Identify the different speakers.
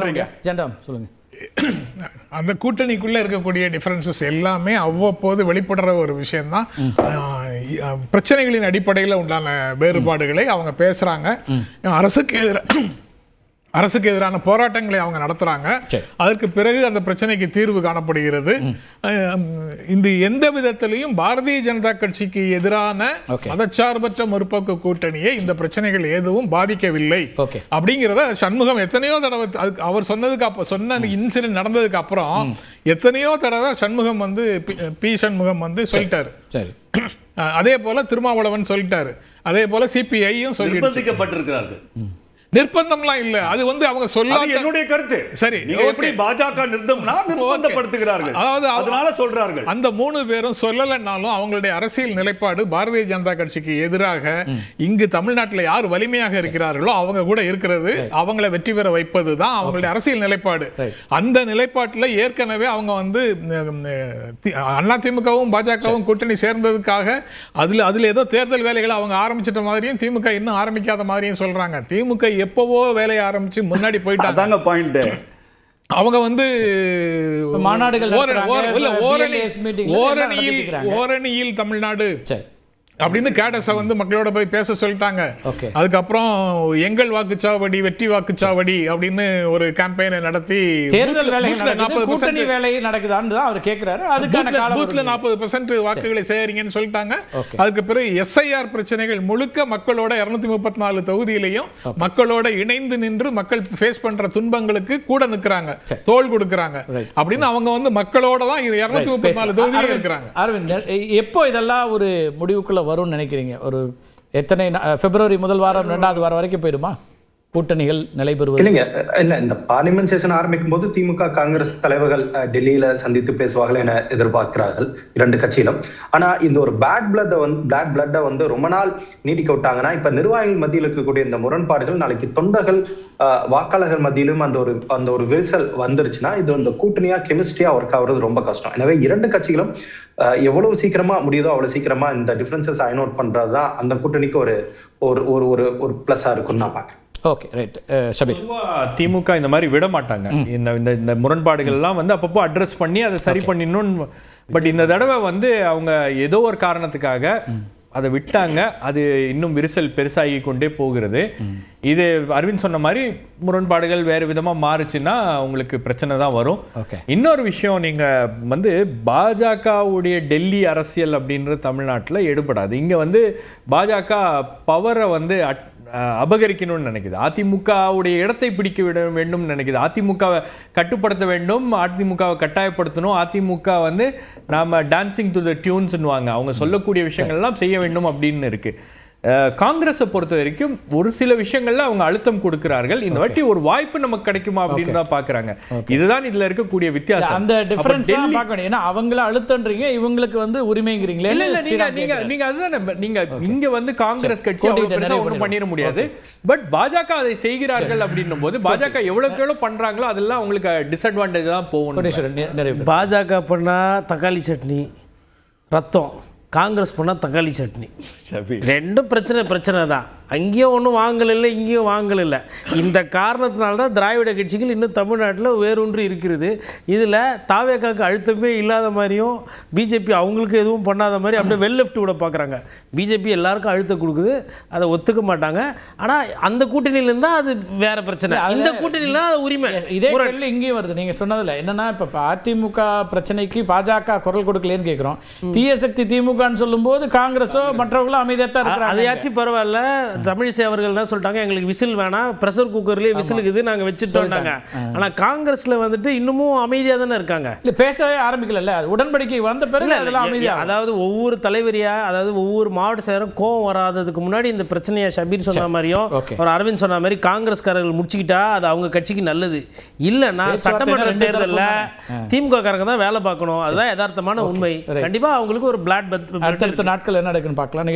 Speaker 1: சொல்லுங்க.
Speaker 2: அந்த கூட்டணிக்குள்ள இருக்கக்கூடிய டிஃபரன்சஸ் எல்லாமே அவ்வப்போது வெளிப்படுற ஒரு விஷயம்தான். பிரச்சனைகளின் அடிப்படையில் உண்டான வேறுபாடுகளை அவங்க பேசுறாங்க. அரசுக்கு எதிரான போராட்டங்களை அவங்க நடத்துறாங்க. அதற்கு பிறகு அந்த பிரச்சனைக்கு தீர்வு காணப்படுகிறது. இந்த எந்த விதத்திலையும் பாரதிய ஜனதா கட்சிக்கு எதிரான மதச்சார்பற்ற முற்போக்கு கூட்டணியை இந்த பிரச்சனைகள் எதுவும் பாதிக்கவில்லை அப்படிங்கிறத சண்முகம் எத்தனையோ தடவை அவர் சொன்ன இன்சிடென்ட் நடந்ததுக்கு அப்புறம் எத்தனையோ தடவை சண்முகம் பி சண்முகம் சொல்லிட்டாரு. அதே போல திருமாவளவன் சொல்லிட்டாரு. அதே போல சிபிஐயும்
Speaker 3: சொல்லியிருக்கிறார்கள்.
Speaker 2: நிர்பந்தம்லாம் இல்ல. அது அவங்க சொல்லாத
Speaker 3: என்னுடைய கருத்து. சரி, எப்படி பாஜக நிர்பந்தப்படுத்துகிறார்கள், அதனால சொல்றார்கள்.
Speaker 2: அந்த மூணு பேரும் சொல்லலனாலும் அவங்களுடைய அரசியல் நிலைப்பாடு பாரதிய ஜனதா கட்சிக்கு எதிராக இங்கு தமிழ்நாட்டில் யார் வலிமையாக இருக்கிறார்களோ அவங்க கூட இருக்கிறது, அவங்களை வெற்றி பெற வைப்பதுதான் அவங்களுடைய அரசியல் நிலைப்பாடு. அந்த நிலைப்பாட்டில் ஏற்கனவே அவங்க அதிமுகவும் பாஜகவும் கூட்டணி சேர்ந்ததுக்காக அதுல ஏதோ தேர்தல் வேலைகளை அவங்க ஆரம்பிச்சிட்ட மாதிரியும் திமுக இன்னும் ஆரம்பிக்காத மாதிரியும் சொல்றாங்க. திமுக எப்பவோ வேலையை ஆரம்பிச்சு முன்னாடி போயிட்டாங்க. அவங்க
Speaker 1: மாநாடுகள்
Speaker 2: ஓரணியில் தமிழ்நாடு அப்படின்னு கேடஸ மக்களோட போய் பேச சொல்லிட்டாங்க. அதுக்கப்புறம் எங்கள் வாக்குச்சாவடி வெற்றி வாக்குச்சாவடி அப்படின்னு ஒரு கேம்பெயினை நடத்தி
Speaker 1: தேர்தல் கூட்டணி வேலை நடக்குதான்னு தான் அவர் கேட்கிறாரு. அதுக்கான
Speaker 2: 40% வாக்குகளை சேருங்கன்னு சொல்லிட்டாங்க. அதுக்கு பிறகு எஸ்ஐஆர் பிரச்சனைகள் முழுக்க மக்களோட 234 தொகுதியிலையும் மக்களோட இணைந்து நின்று மக்கள் ஃபேஸ் பண்ற துன்பங்களுக்கு கூட நிற்கிறாங்க, தோள் கொடுக்கறாங்க அப்படின்னு அவங்க மக்களோட தான் 234 தொகுதியில இருக்கிறாங்க.
Speaker 1: அரவிந்த், எப்போ இதெல்லாம் ஒரு முடிவுக்குள்ள வரும்னு நினைக்கிறீங்க? ஒரு எத்தனை பிப்ரவரி முதல் வாரம் 2வது வாரம் வரைக்கும் போயிடுமா கூட்டணிகள் நிலைபெறுவது?
Speaker 4: இல்லைங்க, இல்ல இந்த பார்லிமெண்ட் செஷன் ஆரம்பிக்கும் போது திமுக காங்கிரஸ் தலைவர்கள் டெல்லியில சந்தித்து பேசுவார்கள் என எதிர்பார்க்கிறார்கள் இரண்டு கட்சியிலும். ஆனா இந்த ஒரு பேட் பிளட்டை ரொம்ப நாள் நீடிக்க விட்டாங்கன்னா இப்ப நிர்வாகிகள் மத்தியில் இருக்கக்கூடிய இந்த முரண்பாடுகள் நாளைக்கு தொண்டர்கள் வாக்காளர்கள் மத்தியிலும் அந்த ஒரு விரிசல் வந்துருச்சுன்னா இது இந்த கூட்டணியா கெமிஸ்ட்ரியா ஒர்க் ஆகுறது ரொம்ப கஷ்டம். எனவே இரண்டு கட்சிகளும் எவ்வளவு சீக்கிரமா முடியுதோ அவ்வளவு சீக்கிரமா இந்த டிஃபரன்சஸ் ஐநோட் பண்றதுதான் அந்த கூட்டணிக்கு ஒரு பிளஸ்ஸா இருக்கும்னு நான் பாக்கிறேன்.
Speaker 1: Okay, right. ஷபீர்,
Speaker 3: திமுக இந்த மாதிரி விட மாட்டாங்க. இந்த முரண்பாடுகள் எல்லாம் அப்பப்போ அட்ரஸ் பண்ணி அதை சரி பண்ணிடணும். பட் இந்த தடவை அவங்க ஏதோ ஒரு காரணத்துக்காக அதை விட்டாங்க. அது இன்னும் விரிசல் பெருசாகி கொண்டே போகிறது. இது அரவிந்த் சொன்ன மாதிரி முரண்பாடுகள் வேறு விதமா மாறுச்சுன்னா உங்களுக்கு பிரச்சனை தான் வரும். இன்னொரு விஷயம், நீங்க பாஜகவுடைய டெல்லி அரசியல் அப்படின்றது தமிழ்நாட்டில் எடுபடாது. இங்க பாஜக பவரை அபகரிக்கணும்னு நினைக்குது. அதிமுகவுடைய இடத்தை பிடிக்க விட வேண்டும் நினைக்குது. அதிமுகவை கட்டுப்படுத்த வேண்டும், அதிமுகவை கட்டாயப்படுத்தணும். அதிமுக நாம டான்சிங் டு த டியூன்ஸ்னுவாங்க, அவங்க சொல்லக்கூடிய விஷயங்கள்லாம் செய்ய வேண்டும் அப்படின்னு இருக்கு. காங்கிரஸை பொறுத்த வரைக்கும் ஒரு சில விஷயங்கள்ல அவங்க அழுத்தம் கொடுக்கிறார்கள். இந்த வாட்டி ஒரு வாய்ப்பு நமக்கு கிடைக்குமா அப்படின்னு தான் பாக்குறாங்க. இதுதான் இதுல இருக்கக்கூடிய வித்தியாசம்.
Speaker 1: அந்த டிஃபரன்ஸ் தான் பார்க்க வேண்டியது. ஏன்னா அவங்கள அழுத்தம்ன்றீங்க, இவங்களுக்கு உரிமைங்கிறீங்களே.
Speaker 3: இல்ல, நீங்க அதுதான் நீங்க இங்க காங்கிரஸ் கட்சி ஒன்றும் பண்ணிட முடியாது. பட் பாஜக அதை செய்கிறார்கள் அப்படின்னும் போது பாஜக எவ்வளவு பண்றாங்களோ அதெல்லாம் உங்களுக்கு டிஸ்அட்வான்டேஜ் தான் போகும்.
Speaker 5: பாஜக பண்ணா தக்காளி சட்னி ரத்தம், காங்கிரஸ் பண்ணால் தக்காளி சட்னி. ரெண்டும் பிரச்சனை தான். அங்கேயும் ஒன்றும் வாங்கலை, இங்கேயும் வாங்கலை. இந்த காரணத்தினால தான் திராவிட கட்சிகள் இன்னும் தமிழ்நாட்டில் வேறொன்று இருக்கிறது. இதில் தாவேக்காக்கு அழுத்தமே இல்லாத மாதிரியும் பிஜேபி அவங்களுக்கு எதுவும் பண்ணாத மாதிரி அப்படியே வெல் லெஃப்ட் கூட பார்க்குறாங்க. பிஜேபி எல்லாருக்கும் அழுத்தம் கொடுக்குது, அதை ஒத்துக்க மாட்டாங்க. ஆனால் அந்த கூட்டணியிலேருந்து தான் அது வேற பிரச்சனை. இந்த கூட்டணியில் அது உரிமை.
Speaker 1: இதே கேள்வி இங்கேயும் வருது. நீங்கள் சொன்னதில்ல என்னன்னா, இப்போ அதிமுக பிரச்சனைக்கு பாஜக குரல் கொடுக்கலன்னு கேட்குறோம். தீய சக்தி திமுகன்னு சொல்லும்போது காங்கிரஸோ மற்றவங்களும் அமைதியாக தான் இருக்கிறாங்க.
Speaker 5: அதையாச்சும் பரவாயில்ல. தமிழிசை அவர்கள் தான் சொல்லிட்டாங்க, எங்களுக்கு விசில் வேணாம், ப்ரெஷர் குக்கர்லேயே விசிலுக்குது, நாங்கள் வச்சுட்டோம்னாங்க. ஆனால் காங்கிரஸில் இன்னமும் அமைதியாக தானே இருக்காங்க.
Speaker 1: இல்லை, பேசவே ஆரம்பிக்கல. உடன்படிக்கை வந்த பிறகு அதெல்லாம் அமைதியாக,
Speaker 5: அதாவது ஒவ்வொரு தலைவரியா, அதாவது ஒவ்வொரு மாவட்ட செயலரும் கோவம் வராததுக்கு முன்னாடி இந்த பிரச்சனையை ஷபீர் சொன்ன மாதிரியும் ஒரு அரவிந்த் சொன்ன மாதிரி காங்கிரஸ்காரர்கள் முடிச்சுக்கிட்டா அது அவங்க கட்சிக்கு நல்லது. இல்லைன்னா சட்டமன்ற தேர்தலில் திமுக காரங்க தான் வேலை பார்க்கணும். அதுதான் யதார்த்தமான உண்மை. கண்டிப்பாக அவங்களுக்கு ஒரு பிளாட்
Speaker 1: அடுத்தடுத்த நாட்கள் என்ன நடக்குன்னு பார்க்கலாம்.